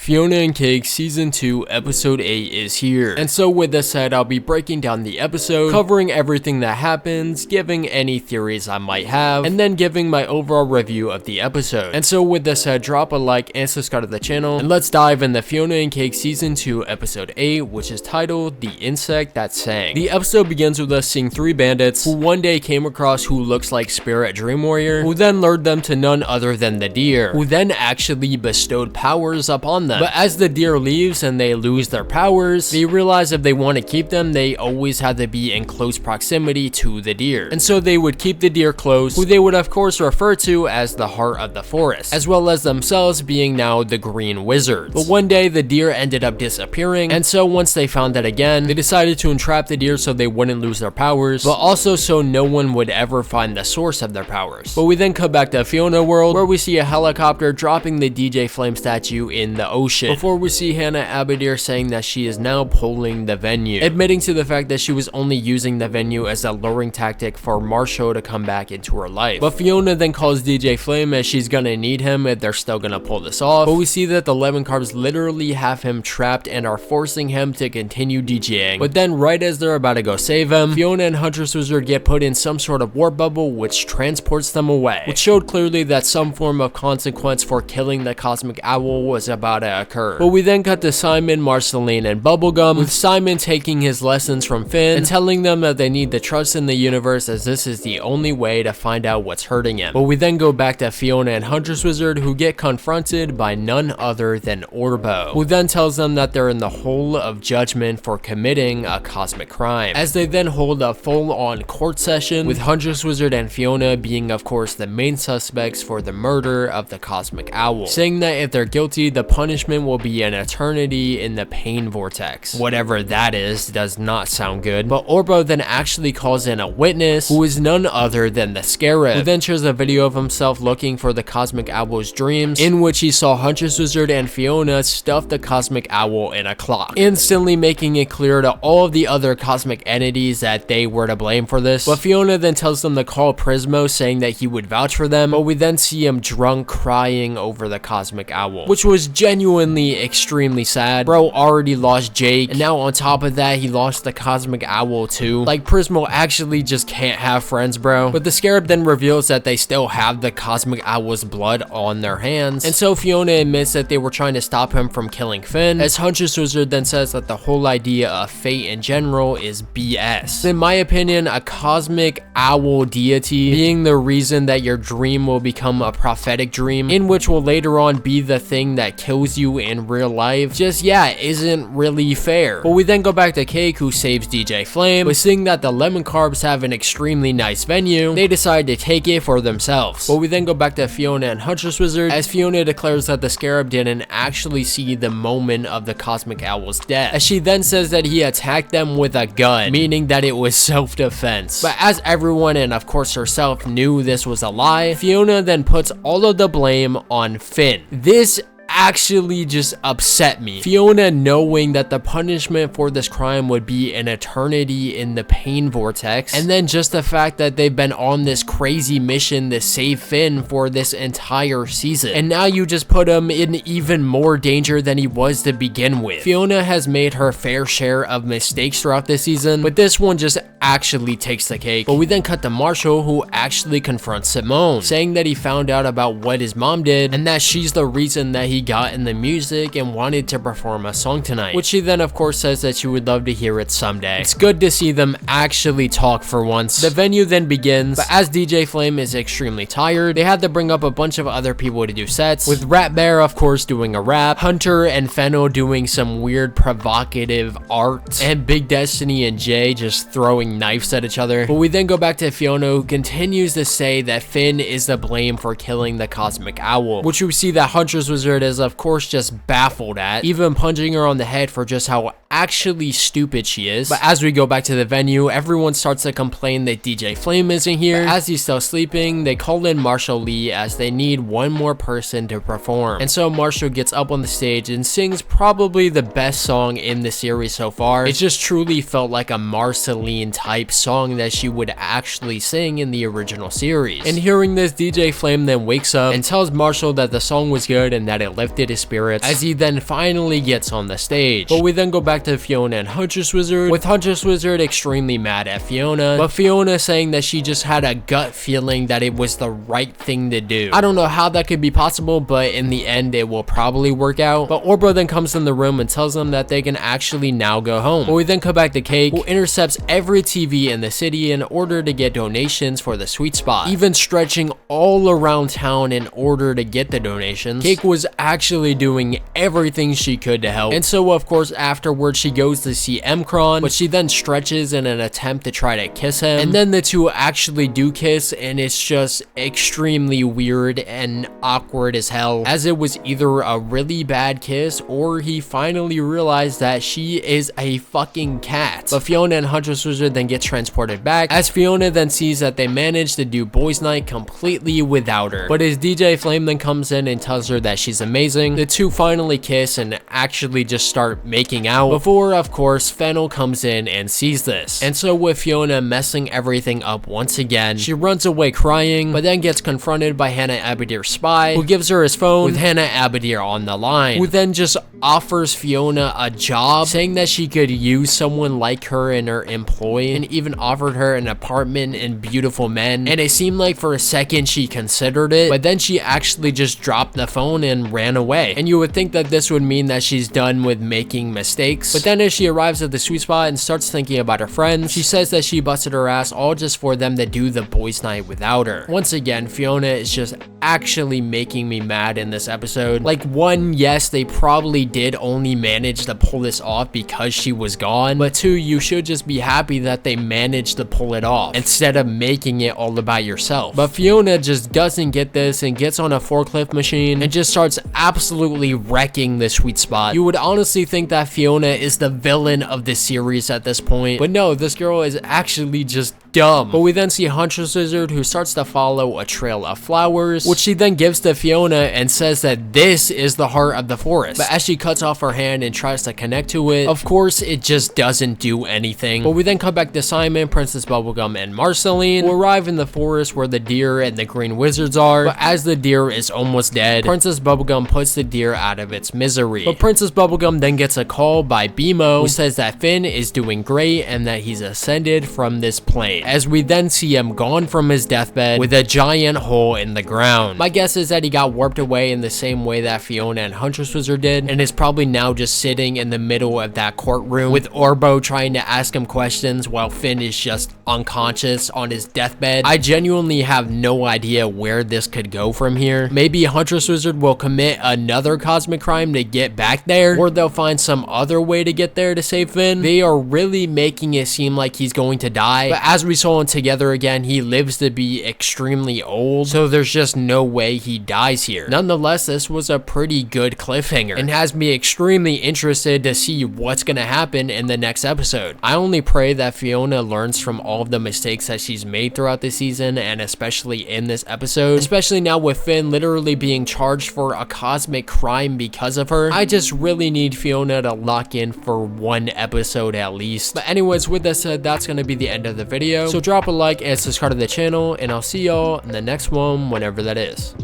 Fiona and Cake Season 2 Episode 8 is here. And so with this said, I'll be breaking down the episode, covering everything that happens, giving any theories I might have, and then giving my overall review of the episode. And so with this said, drop a like and subscribe to the channel, and let's dive into Fiona and Cake Season 2 Episode 8, which is titled The Insect That Sang. The episode begins with us seeing three bandits who one day came across who looks like Spirit Dream Warrior, who then lured them to none other than the deer, who then actually bestowed powers upon them. But as the deer leaves and they lose their powers, they realize if they want to keep them, they always have to be in close proximity to the deer. And so they would keep the deer close, who they would of course refer to as the heart of the forest, as well as themselves being now the green wizards. But one day the deer ended up disappearing, and so once they found it again, they decided to entrap the deer so they wouldn't lose their powers, but also so no one would ever find the source of their powers. But we then cut back to Fiona world, where we see a helicopter dropping the DJ Flame statue in the ocean, before we see Hannah Abadir saying that she is now pulling the venue, admitting to the fact that she was only using the venue as a luring tactic for Marshall to come back into her life. But Fiona then calls DJ Flame as she's gonna need him if they're still gonna pull this off, but we see that the Lemon Carbs literally have him trapped and are forcing him to continue DJing. But then right as they're about to go save him, Fiona and Huntress Wizard get put in some sort of warp bubble which transports them away, which showed clearly that some form of consequence for killing the Cosmic Owl was about to occur. But we then cut to Simon, Marceline, and Bubblegum, with Simon taking his lessons from Finn and telling them that they need to trust in the universe as this is the only way to find out what's hurting him. But we then go back to Fiona and Huntress Wizard, who get confronted by none other than Orbo, who then tells them that they're in the hole of judgment for committing a cosmic crime, as they then hold a full-on court session, with Huntress Wizard and Fiona being of course the main suspects for the murder of the Cosmic Owl, saying that if they're guilty, the punishment will be an eternity in the pain vortex. Whatever that is does not sound good. But Orbo then actually calls in a witness, who is none other than the Scarab, who then shows a video of himself looking for the Cosmic Owl's dreams, in which he saw Huntress Wizard and Fiona stuff the Cosmic Owl in a clock, instantly making it clear to all of the other cosmic entities that they were to blame for this. But Fiona then tells them to call Prismo, saying that he would vouch for them, but we then see him drunk crying over the Cosmic Owl, which was genuinely extremely sad. Bro already lost Jake, and now on top of that he lost the Cosmic Owl too. Like, Prismo actually just can't have friends, bro. But the Scarab then reveals that they still have the Cosmic Owl's blood on their hands, and so Fiona admits that they were trying to stop him from killing Finn, as Huntress Wizard then says that the whole idea of fate in general is BS. In my opinion, a Cosmic Owl deity being the reason that your dream will become a prophetic dream, in which will later on be the thing that kills you in real life, just isn't really fair. But we then go back to Cake, who saves DJ Flame, but seeing that the Lemon Carbs have an extremely nice venue, they decide to take it for themselves. But we then go back to Fiona and Huntress Wizard, as Fiona declares that the Scarab didn't actually see the moment of the Cosmic Owl's death, as she then says that he attacked them with a gun, meaning that it was self-defense. But as everyone and of course herself knew this was a lie, Fiona then puts all of the blame on Finn. This actually just upset me. Fiona knowing that the punishment for this crime would be an eternity in the pain vortex, and then just the fact that they've been on this crazy mission to save Finn for this entire season, and now you just put him in even more danger than he was to begin with. Fiona has made her fair share of mistakes throughout this season, but this one just actually takes the cake. But we then cut to Marshall, who actually confronts Simone, saying that he found out about what his mom did, and that she's the reason that he got in the music and wanted to perform a song tonight, which she then of course says that she would love to hear it someday. It's good to see them actually talk for once. The venue then begins, but as DJ Flame is extremely tired, they had to bring up a bunch of other people to do sets, with Rat Bear of course doing a rap, Hunter and Fennel doing some weird provocative art, and Big Destiny and Jay just throwing knives at each other. But we then go back to Fiona, who continues to say that Finn is to blame for killing the Cosmic Owl, which we see that Huntress Wizard is of course just baffled at, even punching her on the head for just how actually stupid she is. But as we go back to the venue, everyone starts to complain that DJ Flame isn't here. But as he's still sleeping, they call in Marshall Lee as they need one more person to perform. And so Marshall gets up on the stage and sings probably the best song in the series so far. It just truly felt like a Marceline type song that she would actually sing in the original series. And hearing this, DJ Flame then wakes up and tells Marshall that the song was good and that it lifted his spirits as he then finally gets on the stage. But we then go back to Fiona and Huntress Wizard, with Huntress Wizard extremely mad at Fiona, but Fiona saying that she just had a gut feeling that it was the right thing to do. I don't know how that could be possible, but in the end it will probably work out. But Orbo then comes in the room and tells them that they can actually now go home. But we then come back to Cake, who intercepts every TV in the city in order to get donations for the sweet spot, even stretching all around town in order to get the donations. Cake was actually doing everything she could to help, and so of course afterwards she goes to see Mkron, but she then stretches in an attempt to try to kiss him, and then the two actually do kiss, and it's just extremely weird and awkward as hell, as it was either a really bad kiss or he finally realized that she is a fucking cat. But Fiona and Huntress Wizard then get transported back, as Fiona then sees that they managed to do boys night completely without her. But as DJ Flame then comes in and tells her that she's amazing, the two finally kiss and actually just start making out, before of course Fennel comes in and sees this. And so with Fiona messing everything up once again, she runs away crying, but then gets confronted by Hannah Abadir's spy, who gives her his phone with Hannah Abadir on the line, who then just offers Fiona a job, saying that she could use someone like her in her employ, and even offered her an apartment in Beautiful Men. And it seemed like for a second she considered it, but then she actually just dropped the phone and ran away. And you would think that this would mean that she's done with making mistakes, but then as she arrives at the sweet spot and starts thinking about her friends, she says that she busted her ass all just for them to do the boys night without her. Once again, Fiona is just actually making me mad in this episode. Like, one, yes, they probably did only manage to pull this off because she was gone, but two, you should just be happy that they managed to pull it off instead of making it all about yourself. But Fiona just doesn't get this and gets on a forklift machine and just starts absolutely wrecking the sweet spot. You would honestly think that Fiona is the villain of the series at this point, but no, this girl is actually just dumb. But we then see Huntress Wizard, who starts to follow a trail of flowers, which she then gives to Fiona and says that this is the heart of the forest. But as she cuts off her hand and tries to connect to it, of course it just doesn't do anything. But we then come back to Simon, Princess Bubblegum, and Marceline, who arrive in the forest where the deer and the green wizards are. But as the deer is almost dead, Princess Bubblegum puts the deer out of its misery. But Princess Bubblegum then gets a call by BMO, who says that Finn is doing great and that he's ascended from this plane, as we then see him gone from his deathbed with a giant hole in the ground. My guess is that he got warped away in the same way that Fiona and Huntress Wizard did, and is probably now just sitting in the middle of that courtroom with Orbo trying to ask him questions while Finn is just unconscious on his deathbed. I genuinely have no idea where this could go from here. Maybe Huntress Wizard will commit another cosmic crime to get back there, or they'll find some other way to get there to save Finn. They are really making it seem like he's going to die, but as we saw in Together Again, he lives to be extremely old, so there's just no way he dies here. Nonetheless, this was a pretty good cliffhanger and has me extremely interested to see what's gonna happen in the next episode. I only pray that Fiona learns from all of the mistakes that she's made throughout the season, and especially in this episode, especially now with Finn literally being charged for a cosmic crime because of her. I just really need Fiona to lock in for one episode at least. But anyways, with that said, that's gonna be the end of the video. So drop a like and subscribe to the channel, and I'll see y'all in the next one whenever that is.